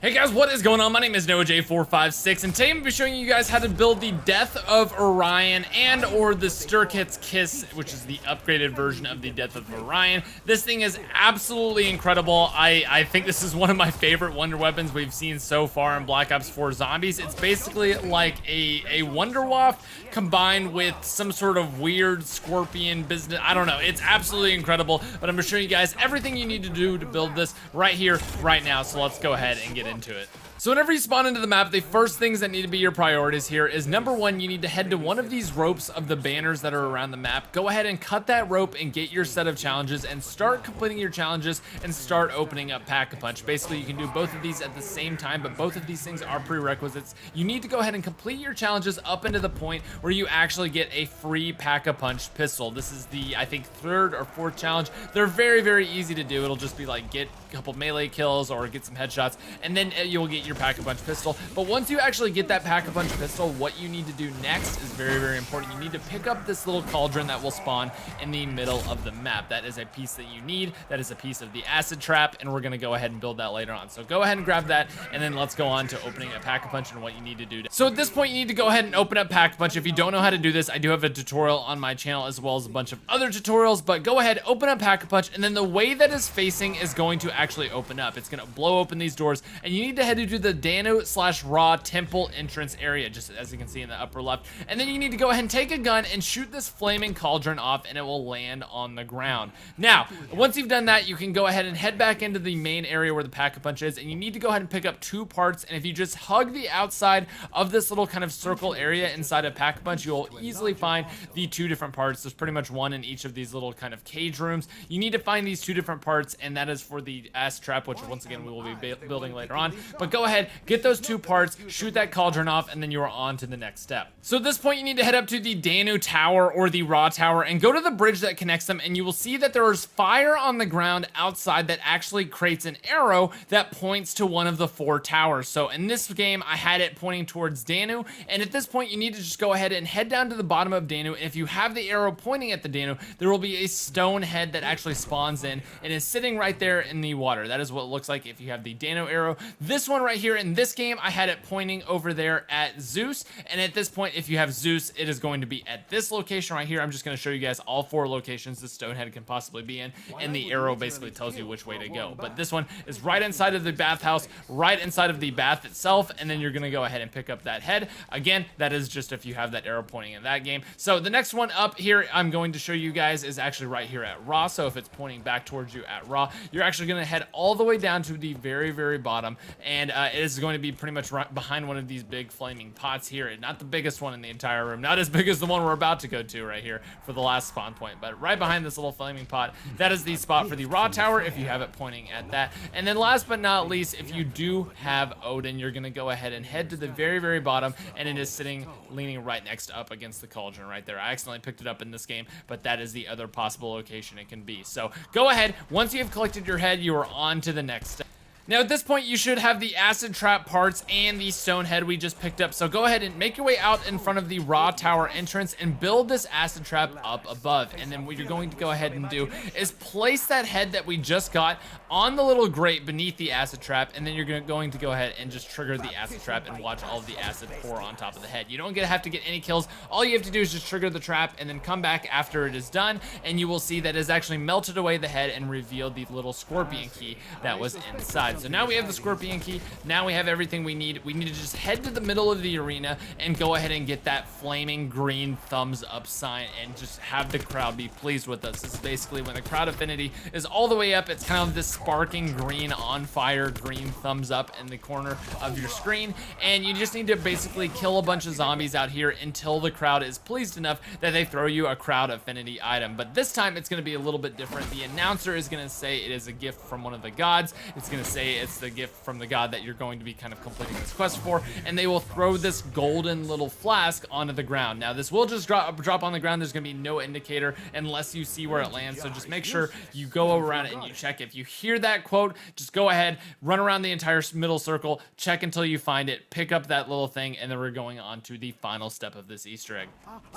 Hey guys, what is going on? My name is NoahJ456, and today I'm going to be showing you guys how to build the Death of Orion and or the Sturket's Kiss, which is the upgraded version of the Death of Orion. This thing is absolutely incredible. I think this is one of my favorite wonder weapons we've seen so far in Black Ops 4 Zombies. It's basically like a Wonder Waff combined with some sort of weird scorpion business. I don't know. It's absolutely incredible, but I'm going to show you guys everything you need to do to build this right here, right now. So let's go ahead and get into it. So whenever you spawn into the map, the first things that need to be your priorities here is number one, you need to head to one of these ropes of the banners that are around the map. Go ahead and cut that rope and get your set of challenges and start completing your challenges and start opening up Pack-a-Punch. Basically, you can do both of these at the same time, but both of these things are prerequisites. You need to go ahead and complete your challenges up into the point where you actually get a free Pack-a-Punch pistol. This is the, I think, third or fourth challenge. They're very, very easy to do. It'll just be like get a couple melee kills or get some headshots, and then you'll get your Pack-a-Punch pistol. But once you actually get that Pack-a-Punch pistol, what you need to do next is very, very important. You need to pick up this little cauldron that will spawn in the middle of the map. That is a piece that you need. That is a piece of the acid trap, and we're going to go ahead and build that later on. So go ahead and grab that, and then let's go on to opening a Pack-a-Punch and what you need to do. So at this point, you need to go ahead and open up Pack-a-Punch. If you don't know how to do this, I do have a tutorial on my channel as well as a bunch of other tutorials, but go ahead, open up Pack-a-Punch, and then the way that is facing is going to actually open up. It's going to blow open these doors, and you need to head to the Danu/Ra temple entrance area, just as you can see in the upper left. And then you need to go ahead and take a gun and shoot this flaming cauldron off, and it will land on the ground. Now, once you've done that, you can go ahead and head back into the main area where the Pack-a-Punch is, and you need to go ahead and pick up 2 parts. And if you just hug the outside of this little kind of circle area inside of Pack-a-Punch, you'll easily find the 2 different parts. There's pretty much one in each of these little kind of cage rooms. You need to find these 2 different parts, and that is for the acid trap, which once again we will be building later on. But go ahead, get those 2 parts, shoot that cauldron off, and then you are on to the next step. So at this point, you need to head up to the Danu Tower or the Ra Tower and go to the bridge that connects them, and you will see that there is fire on the ground outside that actually creates an arrow that points to one of the 4 towers. So in this game, I had it pointing towards Danu, and at this point, you need to just go ahead and head down to the bottom of Danu, and if you have the arrow pointing at the Danu, there will be a stone head that actually spawns in and is sitting right there in the water. That is what it looks like if you have the Danu arrow. This one right here in this game, I had it pointing over there at Zeus, and at this point, if you have Zeus, it is going to be at this location right here. I'm just going to show you guys all 4 locations the stone head can possibly be in, and the arrow basically tells you which way to go. But this one is right inside of the bathhouse, right inside of the bath itself, and then you're going to go ahead and pick up that head. Again, that is just if you have that arrow pointing in that game. So the next one up here I'm going to show you guys is actually right here at Ra. So if it's pointing back towards you at Ra, you're actually going to head all the way down to the very, very bottom, and it is going to be pretty much right behind one of these big flaming pots here. Not the biggest one in the entire room, not as big as the one we're about to go to right here for the last spawn point, but right behind this little flaming pot, that is the spot for the Ra Tower if you have it pointing at that. And then last but not least, if you do have Odin, you're going to go ahead and head to the very, very bottom, and it is sitting leaning right next up against the cauldron right there. I accidentally picked it up in this game, but that is the other possible location it can be. So go ahead, once you have collected your head, you are on to the next step. Now at this point, you should have the acid trap parts and the stone head we just picked up. So go ahead and make your way out in front of the Ra Tower entrance and build this acid trap up above. And then what you're going to go ahead and do is place that head that we just got on the little grate beneath the acid trap. And then you're going to go ahead and just trigger the acid trap and watch all of the acid pour on top of the head. You don't have to get any kills. All you have to do is just trigger the trap and then come back after it is done. And you will see that it's actually melted away the head and revealed the little scorpion key that was inside. So now we have the scorpion key. Now we have everything we need. We need to just head to the middle of the arena and go ahead and get that flaming green thumbs up sign and just have the crowd be pleased with us. This is basically when the crowd affinity is all the way up. It's kind of this sparking green on fire green thumbs up in the corner of your screen, and you just need to basically kill a bunch of zombies out here until the crowd is pleased enough that they throw you a crowd affinity item. But this time it's going to be a little bit different. The announcer is going to say it is a gift from one of the gods. It's going to say it's the gift from the god that you're going to be kind of completing this quest for, and they will throw this golden little flask onto the ground. Now this will just drop on the ground. There's going to be no indicator unless you see where it lands, so just make sure you go around it and you check. If you hear that quote, just go ahead, run around the entire middle circle, check until you find it, pick up that little thing, and then we're going on to the final step of this Easter egg.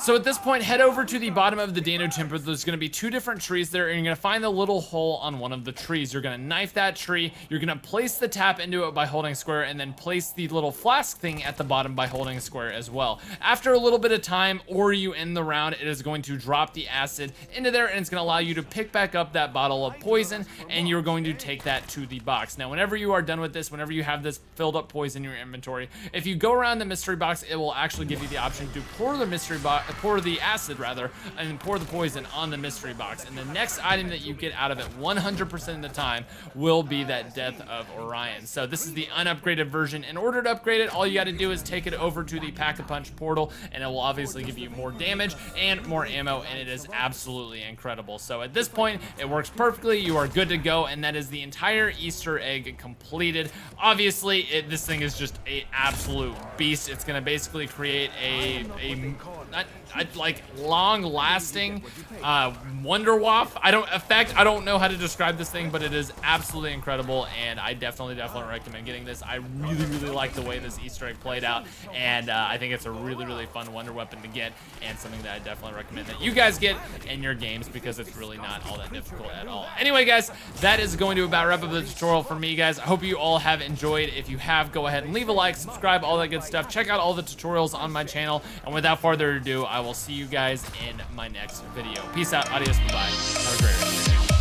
So at this point, head over to the bottom of the Danu Temple. There's going to be 2 different trees there, and you're going to find the little hole on one of the trees. You're going to knife that tree, you're going to gonna place the tap into it by holding square, and then place the little flask thing at the bottom by holding square as well. After a little bit of time, or you end the round, it is going to drop the acid into there, and it's gonna allow you to pick back up that bottle of poison, and you're going to take that to the box. Now, whenever you are done with this, whenever you have this filled up poison in your inventory, if you go around the mystery box, it will actually give you the option to pour the acid rather, and pour the poison on the mystery box. And the next item that you get out of it 100% of the time will be that Death of Orion. So this is the unupgraded version. In order to upgrade it, all you got to do is take it over to the Pack-a-Punch portal, and it will obviously give you more damage and more ammo, and it is absolutely incredible. So at this point, it works perfectly. You are good to go, and that is the entire Easter egg completed. Obviously, this thing is just an absolute beast. It's going to basically create a like long-lasting Wonder Waff I don't know how to describe this thing, but it is absolutely incredible, and I definitely recommend getting this. I really like the way this Easter egg played out, and I think it's a really fun wonder weapon to get, and something that I definitely recommend that you guys get in your games, because it's really not all that difficult at all. Anyway, guys, that is going to about wrap up the tutorial for me, guys. I hope you all have enjoyed. If you have, go ahead and leave a like, subscribe, all that good stuff. Check out all the tutorials on my channel, and without further ado, I will see you guys in my next video. Peace out, adios, bye-bye. Have a great rest of your day.